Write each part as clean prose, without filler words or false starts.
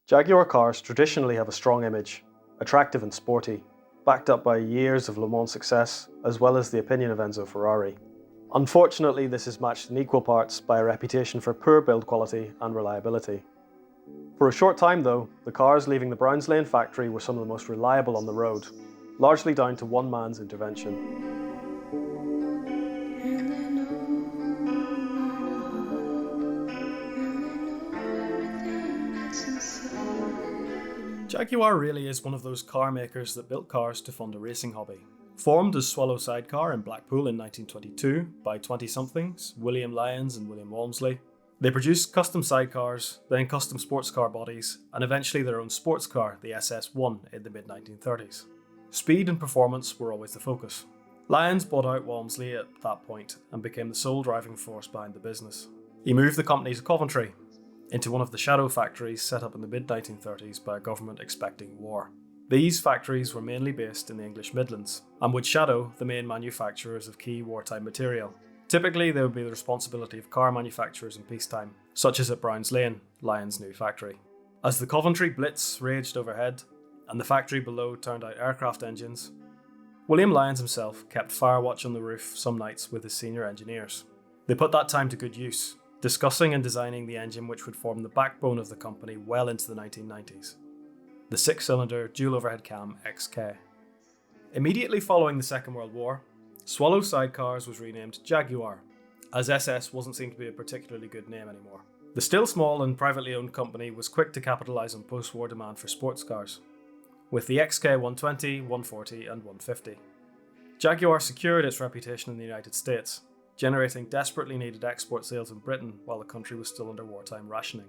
Jaguar cars traditionally have a strong image, attractive and sporty, backed up by years of Le Mans success, as well as the opinion of Enzo Ferrari. Unfortunately, this is matched in equal parts by a reputation for poor build quality and reliability. For a short time though, the cars leaving the Browns Lane factory were some of the most reliable on the road, largely down to one man's intervention. Jaguar really is one of those car makers that built cars to fund a racing hobby. Formed as Swallow Sidecar in Blackpool in 1922 by 20-somethings, William Lyons and William Walmsley, they produced custom sidecars, then custom sports car bodies, and eventually their own sports car, the SS1, in the mid-1930s. Speed and performance were always the focus. Lyons bought out Walmsley at that point and became the sole driving force behind the business. He moved the company to Coventry, into one of the shadow factories set up in the mid-1930s by a government expecting war. These factories were mainly based in the English Midlands, and would shadow the main manufacturers of key wartime material. Typically, they would be the responsibility of car manufacturers in peacetime, such as at Browns Lane, Lyons' new factory. As the Coventry Blitz raged overhead, and the factory below turned out aircraft engines, William Lyons himself kept fire watch on the roof some nights with his senior engineers. They put that time to good use, discussing and designing the engine which would form the backbone of the company well into the 1990s, the 6-cylinder dual overhead cam XK. Immediately following the Second World War, Swallow Sidecars was renamed Jaguar, as SS wasn't seen to be a particularly good name anymore. The still small and privately owned company was quick to capitalise on post-war demand for sports cars, with the XK 120, 140 and 150. Jaguar secured its reputation in the United States, generating desperately needed export sales in Britain while the country was still under wartime rationing.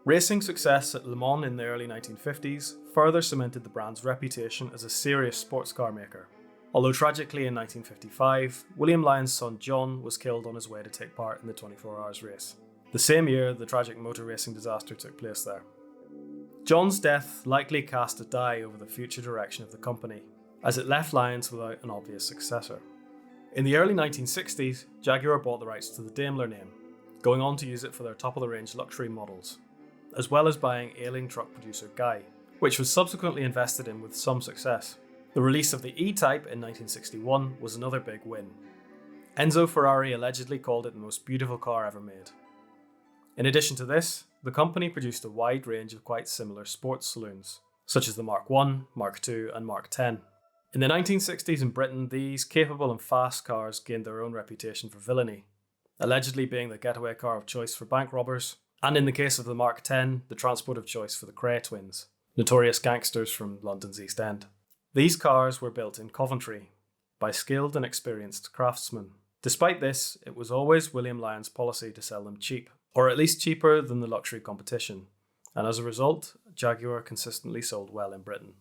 Racing success at Le Mans in the early 1950s further cemented the brand's reputation as a serious sports car maker. Although tragically in 1955, William Lyons' son John was killed on his way to take part in the 24 Hours race. The same year, the tragic motor racing disaster took place there. John's death likely cast a die over the future direction of the company, as it left Lyons without an obvious successor. In the early 1960s, Jaguar bought the rights to the Daimler name, going on to use it for their top-of-the-range luxury models, as well as buying ailing truck producer Guy, which was subsequently invested in with some success. The release of the E-Type in 1961 was another big win. Enzo Ferrari allegedly called it the most beautiful car ever made. In addition to this, the company produced a wide range of quite similar sports saloons, such as the Mark I, Mark II and Mark X. In the 1960s in Britain, these capable and fast cars gained their own reputation for villainy, allegedly being the getaway car of choice for bank robbers, and in the case of the Mark X, the transport of choice for the Cray twins, notorious gangsters from London's East End. These cars were built in Coventry by skilled and experienced craftsmen. Despite this, it was always William Lyons' policy to sell them cheap, or at least cheaper than the luxury competition, and as a result, Jaguar consistently sold well in Britain.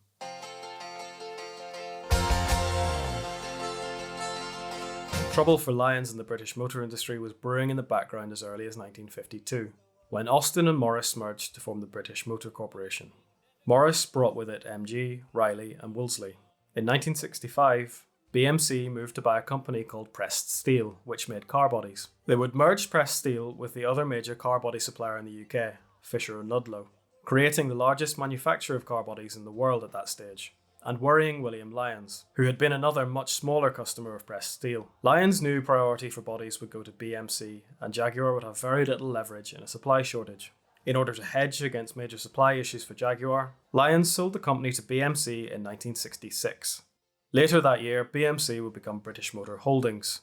Trouble for Lyons and the British motor industry was brewing in the background as early as 1952, when Austin and Morris merged to form the British Motor Corporation. Morris brought with it MG, Riley and Wolseley. In 1965, BMC moved to buy a company called Pressed Steel, which made car bodies. They would merge Pressed Steel with the other major car body supplier in the UK, Fisher & Ludlow, creating the largest manufacturer of car bodies in the world at that stage, and worrying William Lyons, who had been another much smaller customer of Pressed Steel. Lyons' new priority for bodies would go to BMC, and Jaguar would have very little leverage in a supply shortage. In order to hedge against major supply issues for Jaguar, Lyons sold the company to BMC in 1966. Later that year, BMC would become British Motor Holdings,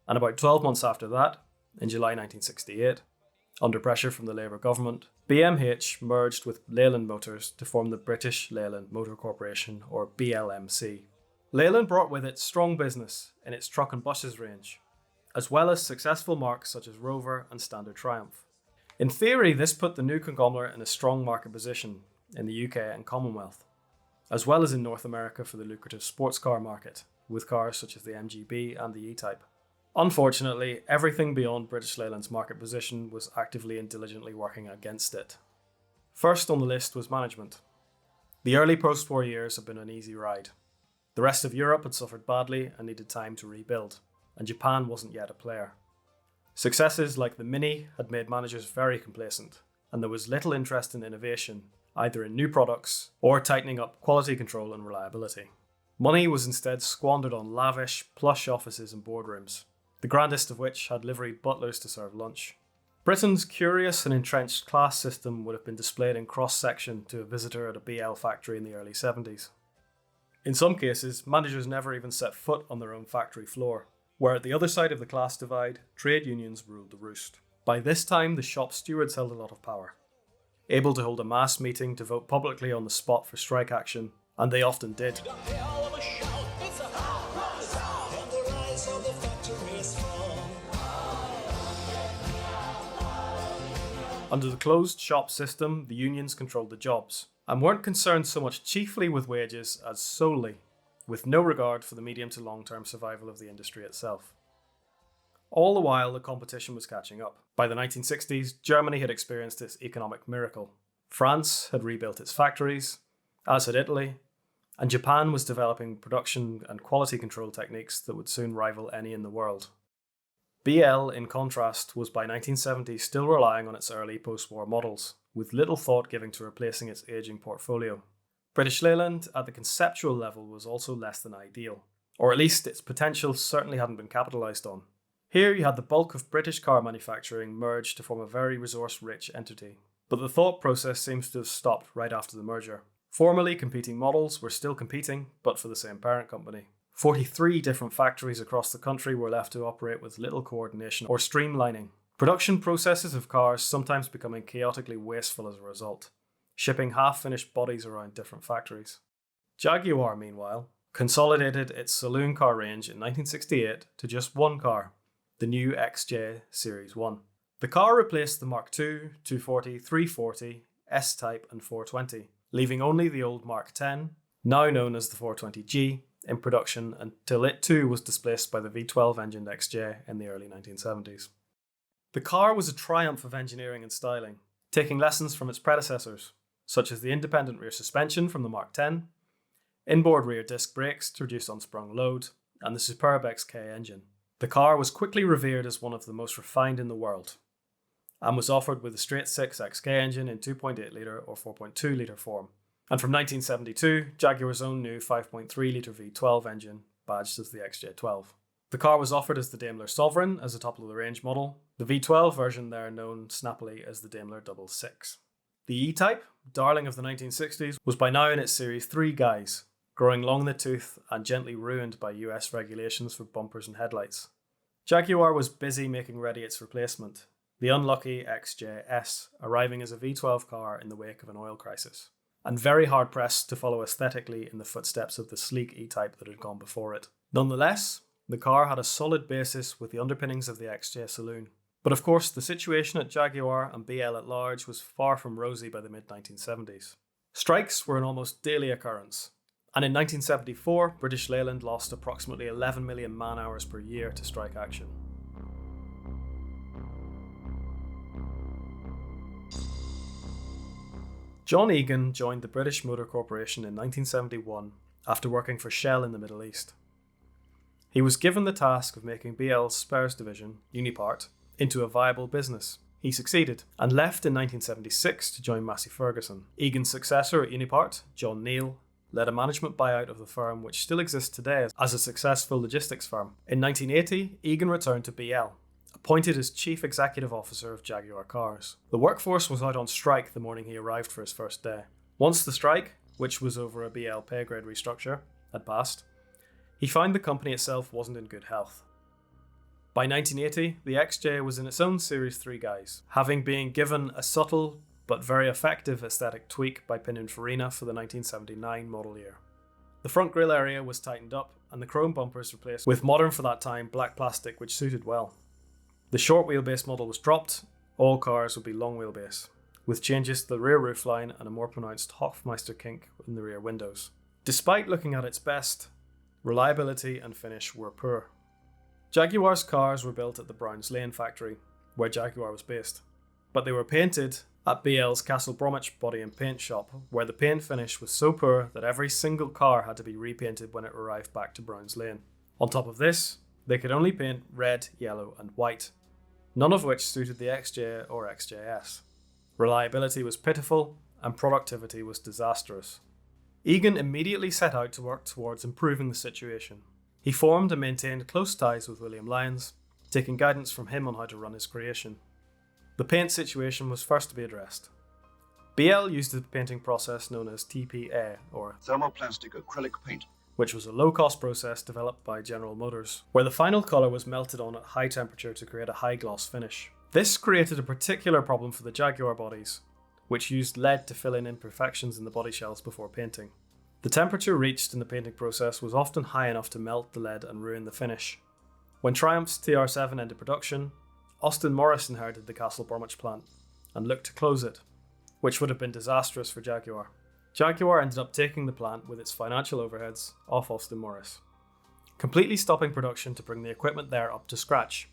and about 12 months after that, in July 1968, under pressure from the Labour government, BMH merged with Leyland Motors to form the British Leyland Motor Corporation, or BLMC. Leyland brought with it strong business in its truck and buses range, as well as successful marques such as Rover and Standard Triumph. In theory, this put the new conglomerate in a strong market position in the UK and Commonwealth, as well as in North America for the lucrative sports car market, with cars such as the MGB and the E-Type. Unfortunately, everything beyond British Leyland's market position was actively and diligently working against it. First on the list was management. The early post-war years had been an easy ride. The rest of Europe had suffered badly and needed time to rebuild, and Japan wasn't yet a player. Successes like the Mini had made managers very complacent, and there was little interest in innovation, either in new products or tightening up quality control and reliability. Money was instead squandered on lavish, plush offices and boardrooms, the grandest of which had liveried butlers to serve lunch. Britain's curious and entrenched class system would have been displayed in cross-section to a visitor at a BL factory in the early 70s. In some cases, managers never even set foot on their own factory floor, where at the other side of the class divide, trade unions ruled the roost. By this time, the shop stewards held a lot of power, able to hold a mass meeting to vote publicly on the spot for strike action, and they often did. Under the closed shop system, the unions controlled the jobs, and weren't concerned so much chiefly with wages as solely with no regard for the medium to long-term survival of the industry itself. All the while, the competition was catching up. By the 1960s, Germany had experienced its economic miracle. France had rebuilt its factories, as had Italy, and Japan was developing production and quality control techniques that would soon rival any in the world. BL, in contrast, was by 1970 still relying on its early post-war models, with little thought given to replacing its aging portfolio. British Leyland, at the conceptual level, was also less than ideal, or at least its potential certainly hadn't been capitalised on. Here you had the bulk of British car manufacturing merged to form a very resource-rich entity, but the thought process seems to have stopped right after the merger. Formerly competing models were still competing, but for the same parent company. 43 different factories across the country were left to operate with little coordination or streamlining. Production processes of cars sometimes becoming chaotically wasteful as a result, shipping half-finished bodies around different factories. Jaguar, meanwhile, consolidated its saloon car range in 1968 to just one car, the new XJ Series 1. The car replaced the Mark II, 240, 340, S-Type and 420, leaving only the old Mark X, now known as the 420G, in production until it too was displaced by the V12 engined XJ in the early 1970s. The car was a triumph of engineering and styling, taking lessons from its predecessors, such as the independent rear suspension from the Mark X, inboard rear disc brakes to reduce unsprung load, and the superb XK engine. The car was quickly revered as one of the most refined in the world, and was offered with a straight-six XK engine in 2.8 litre or 4.2 litre form. And from 1972, Jaguar's own new 5.3 litre V12 engine, badged as the XJ12. The car was offered as the Daimler Sovereign as a top-of-the-range model, the V12 version there known snappily as the Daimler 66. The E-Type, darling of the 1960s, was by now in its Series 3 guise, growing long in the tooth and gently ruined by US regulations for bumpers and headlights. Jaguar was busy making ready its replacement, the unlucky XJS, arriving as a V12 car in the wake of an oil crisis, and very hard-pressed to follow aesthetically in the footsteps of the sleek E-Type that had gone before it. Nonetheless, the car had a solid basis with the underpinnings of the XJ saloon. But of course, the situation at Jaguar and BL at large was far from rosy by the mid-1970s. Strikes were an almost daily occurrence, and in 1974, British Leyland lost approximately 11 million man-hours per year to strike action. John Egan joined the British Motor Corporation in 1971 after working for Shell in the Middle East. He was given the task of making BL's spares division, Unipart, into a viable business. He succeeded, and left in 1976 to join Massey Ferguson. Egan's successor at Unipart, John Neal, led a management buyout of the firm which still exists today as a successful logistics firm. In 1980, Egan returned to BL, appointed as Chief Executive Officer of Jaguar Cars. The workforce was out on strike the morning he arrived for his first day. Once the strike, which was over a BL pay grade restructure, had passed, he found the company itself wasn't in good health. By 1980, the XJ was in its own Series 3 guise, having been given a subtle but very effective aesthetic tweak by Pininfarina for the 1979 model year. The front grille area was tightened up and the chrome bumpers replaced with modern for that time black plastic which suited well. The short wheelbase model was dropped, all cars would be long wheelbase, with changes to the rear roofline and a more pronounced Hofmeister kink in the rear windows. Despite looking at its best, reliability and finish were poor. Jaguar's cars were built at the Browns Lane factory, where Jaguar was based, but they were painted at BL's Castle Bromwich body and paint shop, where the paint finish was so poor that every single car had to be repainted when it arrived back to Browns Lane. On top of this, they could only paint red, yellow and white, none of which suited the XJ or XJS. Reliability was pitiful, and productivity was disastrous. Egan immediately set out to work towards improving the situation. He formed and maintained close ties with William Lyons, taking guidance from him on how to run his creation. The paint situation was first to be addressed. BL used the painting process known as TPA, or thermoplastic acrylic paint, which was a low-cost process developed by General Motors, where the final colour was melted on at high temperature to create a high-gloss finish. This created a particular problem for the Jaguar bodies, which used lead to fill in imperfections in the body shells before painting. The temperature reached in the painting process was often high enough to melt the lead and ruin the finish. When Triumph's TR7 ended production, Austin Morris inherited the Castle Bromwich plant and looked to close it, which would have been disastrous for Jaguar. Jaguar ended up taking the plant with its financial overheads off Austin Morris, completely stopping production to bring the equipment there up to scratch,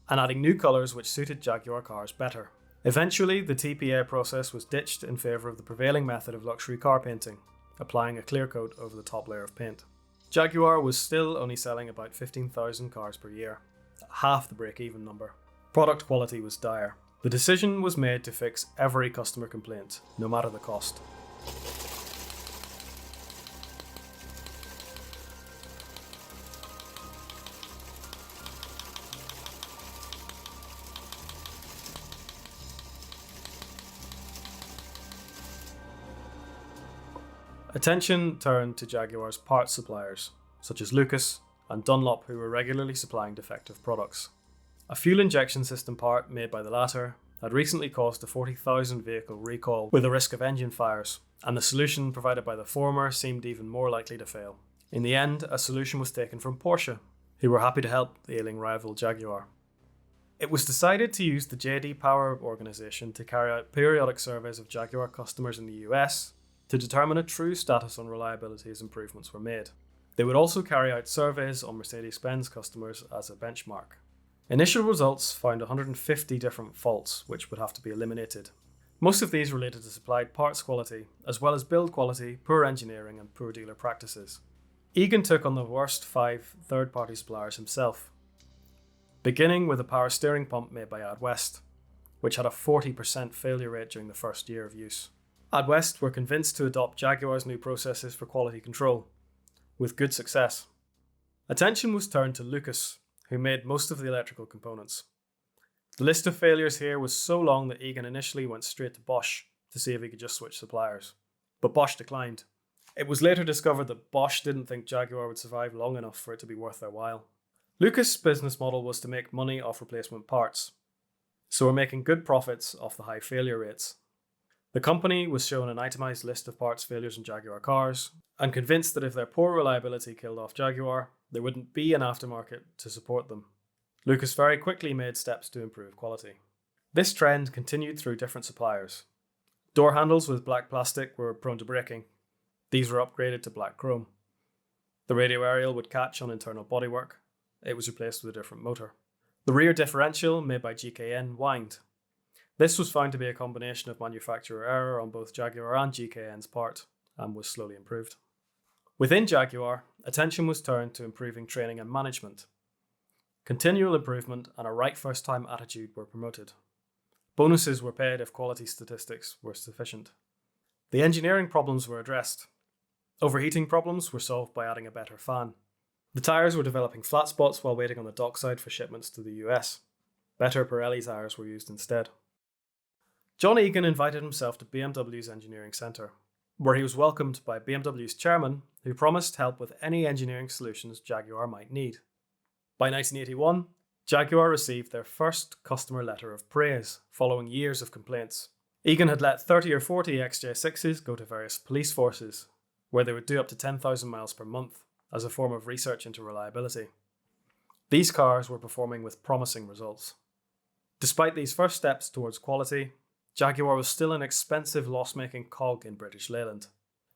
and adding new colours which suited Jaguar cars better. Eventually, the TPA process was ditched in favour of the prevailing method of luxury car painting, applying a clear coat over the top layer of paint. Jaguar was still only selling about 15,000 cars per year, half the break-even number. Product quality was dire. The decision was made to fix every customer complaint, no matter the cost. Attention turned to Jaguar's parts suppliers, such as Lucas and Dunlop, who were regularly supplying defective products. A fuel injection system part made by the latter had recently caused a 40,000 vehicle recall with a risk of engine fires, and the solution provided by the former seemed even more likely to fail. In the end, a solution was taken from Porsche, who were happy to help the ailing rival Jaguar. It was decided to use the J.D. Power organization to carry out periodic surveys of Jaguar customers in the US to determine a true status on reliability as improvements were made. They would also carry out surveys on Mercedes-Benz customers as a benchmark. Initial results found 150 different faults which would have to be eliminated. Most of these related to supplied parts quality, as well as build quality, poor engineering and poor dealer practices. Egan took on the worst 5 third-party suppliers himself, beginning with a power steering pump made by AdWest, which had a 40% failure rate during the first year of use. AdWest were convinced to adopt Jaguar's new processes for quality control, with good success. Attention was turned to Lucas, who made most of the electrical components. The list of failures here was so long that Egan initially went straight to Bosch to see if he could just switch suppliers, but Bosch declined. It was later discovered that Bosch didn't think Jaguar would survive long enough for it to be worth their while. Lucas' business model was to make money off replacement parts, so were making good profits off the high failure rates. The company was shown an itemized list of parts failures in Jaguar cars, and convinced that if their poor reliability killed off Jaguar, there wouldn't be an aftermarket to support them. Lucas very quickly made steps to improve quality. This trend continued through different suppliers. Door handles with black plastic were prone to breaking. These were upgraded to black chrome. The radio aerial would catch on internal bodywork. It was replaced with a different motor. The rear differential, made by GKN, whined. This was found to be a combination of manufacturer error on both Jaguar and GKN's part, and was slowly improved. Within Jaguar, attention was turned to improving training and management. Continual improvement and a right first time attitude were promoted. Bonuses were paid if quality statistics were sufficient. The engineering problems were addressed. Overheating problems were solved by adding a better fan. The tyres were developing flat spots while waiting on the dockside for shipments to the US. Better Pirelli tyres were used instead. John Egan invited himself to BMW's engineering centre, where he was welcomed by BMW's chairman, who promised help with any engineering solutions Jaguar might need. By 1981, Jaguar received their first customer letter of praise, following years of complaints. Egan had let 30 or 40 XJ6s go to various police forces, where they would do up to 10,000 miles per month, as a form of research into reliability. These cars were performing with promising results. Despite these first steps towards quality, Jaguar was still an expensive loss-making cog in British Leyland.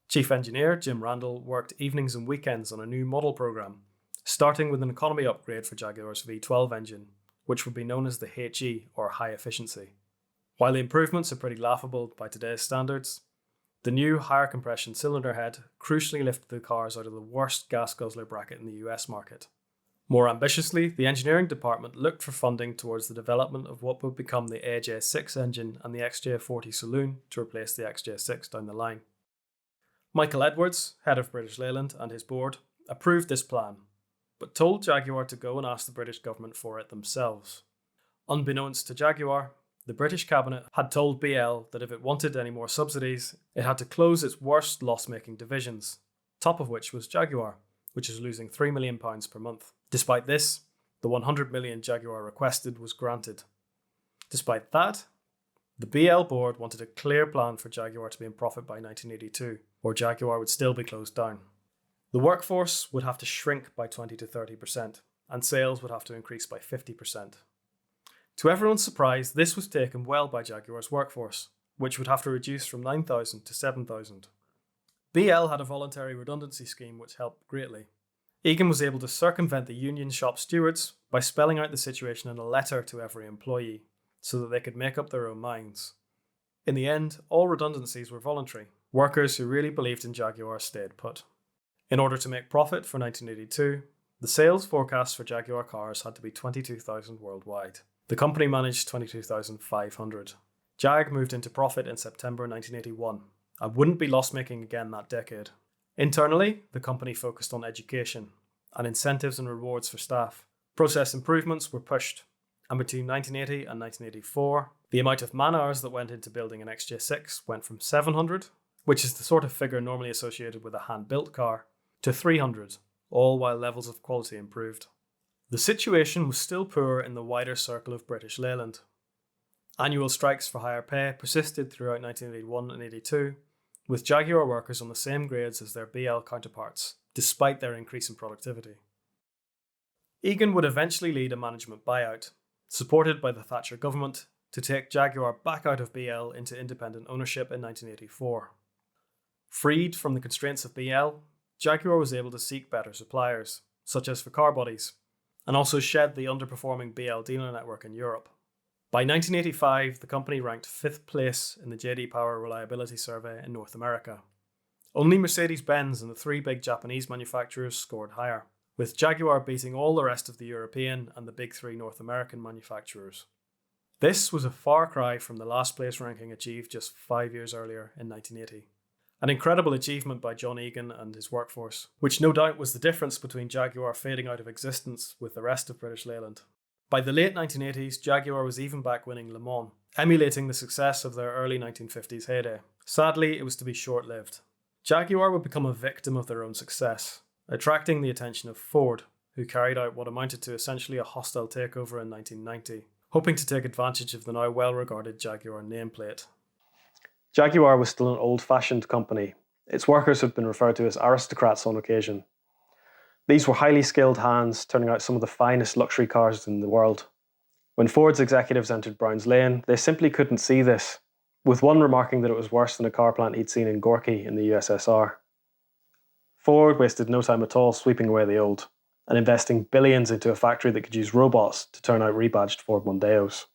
Chief engineer Jim Randall worked evenings and weekends on a new model programme, starting with an economy upgrade for Jaguar's V12 engine, which would be known as the HE, or high efficiency. While the improvements are pretty laughable by today's standards, the new higher compression cylinder head crucially lifted the cars out of the worst gas guzzler bracket in the US market. More ambitiously, the engineering department looked for funding towards the development of what would become the AJ6 engine and the XJ40 saloon to replace the XJ6 down the line. Michael Edwards, head of British Leyland, and his board approved this plan, but told Jaguar to go and ask the British government for it themselves. Unbeknownst to Jaguar, the British cabinet had told BL that if it wanted any more subsidies, it had to close its worst loss-making divisions, top of which was Jaguar, which is losing £3 million per month. Despite this, the $100 million Jaguar requested was granted. Despite that, the BL board wanted a clear plan for Jaguar to be in profit by 1982, or Jaguar would still be closed down. The workforce would have to shrink by 20 to 30%, and sales would have to increase by 50%. To everyone's surprise, this was taken well by Jaguar's workforce, which would have to reduce from 9,000 to 7,000. BL had a voluntary redundancy scheme which helped greatly. Egan was able to circumvent the union shop stewards by spelling out the situation in a letter to every employee, so that they could make up their own minds. In the end, all redundancies were voluntary. Workers who really believed in Jaguar stayed put. In order to make profit for 1982, the sales forecast for Jaguar cars had to be 22,000 worldwide. The company managed 22,500. Jag moved into profit in September 1981 and wouldn't be loss-making again that decade. Internally, the company focused on education and incentives and rewards for staff. Process improvements were pushed, and between 1980 and 1984, the amount of man-hours that went into building an XJ6 went from 700, which is the sort of figure normally associated with a hand-built car, to 300, all while levels of quality improved. The situation was still poor in the wider circle of British Leyland. Annual strikes for higher pay persisted throughout 1981 and 82, with Jaguar workers on the same grades as their BL counterparts, despite their increase in productivity. Egan would eventually lead a management buyout, supported by the Thatcher government, to take Jaguar back out of BL into independent ownership in 1984. Freed from the constraints of BL, Jaguar was able to seek better suppliers, such as for car bodies, and also shed the underperforming BL dealer network in Europe. By 1985, the company ranked 5th place in the J.D. Power Reliability Survey in North America. Only Mercedes-Benz and the 3 big Japanese manufacturers scored higher, with Jaguar beating all the rest of the European and the big 3 North American manufacturers. This was a far cry from the last place ranking achieved just 5 years earlier in 1980. An incredible achievement by John Egan and his workforce, which no doubt was the difference between Jaguar fading out of existence with the rest of British Leyland. By the late 1980s, Jaguar was even back winning Le Mans, emulating the success of their early 1950s heyday. Sadly, it was to be short-lived. Jaguar would become a victim of their own success, attracting the attention of Ford, who carried out what amounted to essentially a hostile takeover in 1990, hoping to take advantage of the now well-regarded Jaguar nameplate. Jaguar was still an old-fashioned company. Its workers had been referred to as aristocrats on occasion. These were highly skilled hands, turning out some of the finest luxury cars in the world. When Ford's executives entered Brown's Lane, they simply couldn't see this, with one remarking that it was worse than a car plant he'd seen in Gorky in the USSR. Ford wasted no time at all sweeping away the old, and investing billions into a factory that could use robots to turn out rebadged Ford Mondeos.